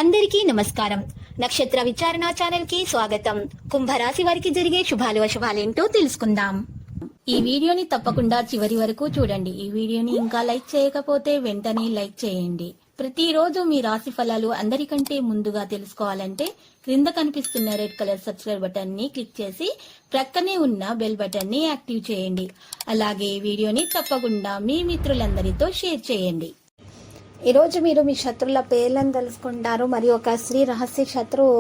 అందరికీ నమస్కారం. నక్షత్ర విచారణ ఛానల్ కి స్వాగతం. కుంభరాశి వారికి జరిగే శుభాలు అశుభాలేంటో తెలుసుకుందాం. ఈ వీడియోని తప్పకుండా చివరి వరకు చూడండి. ఈ వీడియోని ఇంకా లైక్ చేయకపోతే వెంటనే లైక్ చేయండి. ప్రతిరోజు మీ రాశి ఫలాలు అందరికంటే ముందుగా తెలుసుకోవాలంటే క్రింద కనిపిస్తున్న రెడ్ కలర్ సబ్స్క్రైబ్ బటన్ ని క్లిక్ చేసి ప్రక్కనే ఉన్న బెల్ బటన్ ని యాక్టివ్ చేయండి. అలాగే ఈ వీడియోని తప్పకుండా మీ మిత్రులందరితో షేర్ చేయండి. ఈరోజు మీరు మీ శత్రువుల పేర్లను తెలుసుకుంటారు. మరియు ఒక స్త్రీ రహస్య శత్రువు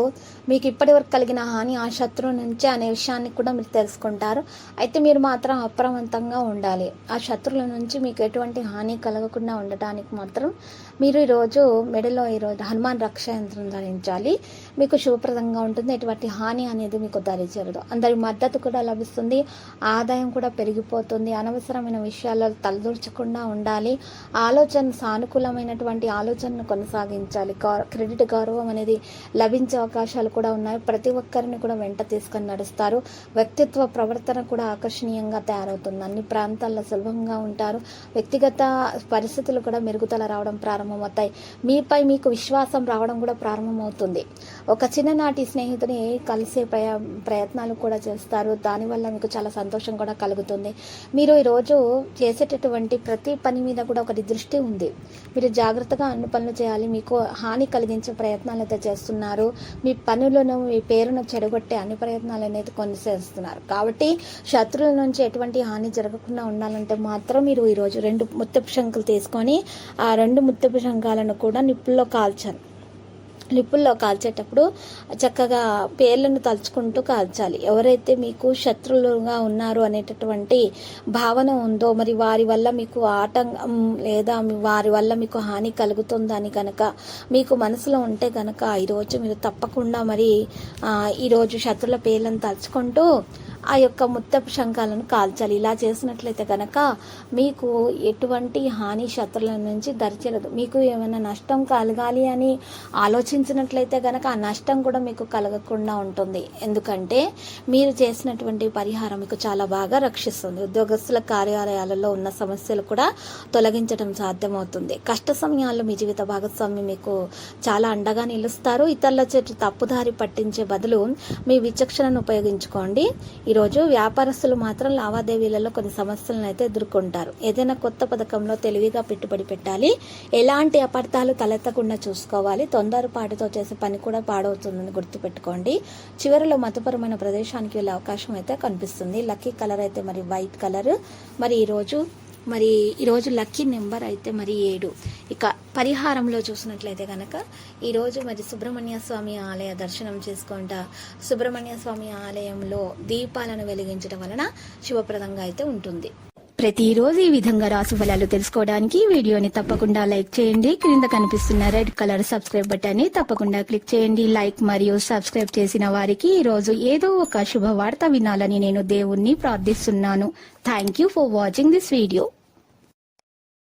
మీకు ఇప్పటి వరకు కలిగిన హాని ఆ శత్రువు నుంచి అనే విషయాన్ని కూడా మీరు తెలుసుకుంటారు. అయితే మీరు మాత్రం అప్రమత్తంగా ఉండాలి. ఆ శత్రువుల నుంచి మీకు ఎటువంటి హాని కలగకుండా ఉండటానికి మాత్రం మీరు ఈరోజు మెడలో ఈరోజు హనుమాన్ రక్ష యంత్రం ధరించాలి. మీకు శుభప్రదంగా ఉంటుంది. ఎటువంటి హాని అనేది మీకు దరిచేరదు. అందరి మద్దతు కూడా లభిస్తుంది. ఆదాయం కూడా పెరిగిపోతుంది. అనవసరమైన విషయాల్లో తలదూర్చకుండా ఉండాలి. ఆలోచన సానుకూలమైనటువంటి ఆలోచనను కొనసాగించాలి. క్రెడిట్ గౌరవం అనేది లభించే అవకాశాలు కూడా ఉన్నాయి. ప్రతి ఒక్కరిని కూడా వెంట తీసుకొని నడుస్తారు. వ్యక్తిత్వ ప్రవర్తన కూడా ఆకర్షణీయంగా తయారవుతుంది. అన్ని ప్రాంతాల్లో సులభంగా ఉంటారు. వ్యక్తిగత పరిస్థితులు కూడా మెరుగుదల రావడం ప్రారంభమవుతాయి. మీపై మీకు విశ్వాసం రావడం కూడా ప్రారంభమవుతుంది. ఒక చిన్ననాటి స్నేహితుని కలిసే ప్రయత్నాలు కూడా చేస్తారు. దానివల్ల మీకు చాలా సంతోషం కూడా కలుగుతుంది. మీరు ఈరోజు చేసేటటువంటి ప్రతి పని మీద కూడా ఒకటి దృష్టి ఉంది. మీరు జాగ్రత్తగా అన్ని పనులు చేయాలి. మీకు హాని కలిగించే ప్రయత్నాలు అయితే చేస్తున్నారు. మీ పనులను మీ పేరును చెడగొట్టే అన్ని ప్రయత్నాలు అనేది కొనసాగిస్తున్నారు. కాబట్టి శత్రువుల నుంచి ఎటువంటి హాని జరగకుండా ఉండాలంటే మాత్రం మీరు ఈరోజు 2 ముత్తపు శంకులు తీసుకొని ఆ 2 ముత్తపు శంఖాలను కూడా నిప్పుల్లో కాల్చేటప్పుడు చక్కగా పేర్లను తలుచుకుంటూ కాల్చాలి. ఎవరైతే మీకు శత్రువులుగా ఉన్నారు అనేటటువంటి భావన ఉందో, మరి వారి వల్ల మీకు ఆటంకం లేదా వారి వల్ల మీకు హాని కలుగుతుందని కనుక మీకు మనసులో ఉంటే కనుక ఈరోజు మీరు తప్పకుండా మరి ఈరోజు శత్రువుల పేర్లను తలుచుకుంటూ ఆ యొక్క ముత్తపు శంఖాలను కాల్చాలి. ఇలా చేసినట్లయితే కనుక మీకు ఎటువంటి హాని శత్రువుల నుంచి దరిచేరదు. మీకు ఏమైనా నష్టం కలగాలి అని ఆలోచించినట్లయితే కనుక ఆ నష్టం కూడా మీకు కలగకుండా ఉంటుంది. ఎందుకంటే మీరు చేసినటువంటి పరిహారం మీకు చాలా బాగా రక్షిస్తుంది. ఉద్యోగస్తుల కార్యాలయాలలో ఉన్న సమస్యలు కూడా తొలగించడం సాధ్యమవుతుంది. కష్ట సమయాల్లో మీ జీవిత భాగస్వామి మీకు చాలా అండగా నిలుస్తారు. ఇతరుల చేతి తప్పుదారి పట్టించే బదులు మీ విచక్షణను ఉపయోగించుకోండి. ఈరోజు వ్యాపారస్తులు మాత్రం లావాదేవీలలో కొన్ని సమస్యలను అయితే ఎదుర్కొంటారు. ఏదైనా కొత్త పథకంలో తెలివిగా పెట్టుబడి పెట్టాలి. ఎలాంటి అపార్థాలు తలెత్తకుండా చూసుకోవాలి. తొందరపాటుతో చేసే పని కూడా పాడవుతుందని గుర్తుపెట్టుకోండి. చివరిలో మతపరమైన ప్రదేశానికి వెళ్ళే అవకాశం అయితే కనిపిస్తుంది. లక్కీ కలర్ అయితే మరి వైట్ కలర్. మరి ఈరోజు లక్కీ నెంబర్ అయితే మరి 7. ఇక పరిహారంలో చూసినట్లయితే కనుక ఈరోజు మరి సుబ్రహ్మణ్య స్వామి ఆలయ దర్శనం చేసుకుంటా సుబ్రహ్మణ్య స్వామి ఆలయంలో దీపాలను వెలిగించడం వలన శుభప్రదంగా అయితే ఉంటుంది. ప్రతిరోజు ఈ విధంగా రాశి ఫలాలు తెలుసుకోవడానికి వీడియోని తప్పకుండా లైక్ చేయండి. క్రింద కనిపిస్తున్న రెడ్ కలర్ సబ్స్క్రైబ్ బటన్ ని తప్పకుండా క్లిక్ చేయండి. లైక్ మరియు సబ్స్క్రైబ్ చేసిన వారికి ఈరోజు ఏదో ఒక శుభవార్త వినాలని నేను దేవుణ్ణి ప్రార్థిస్తున్నాను. Thank you for watching this video.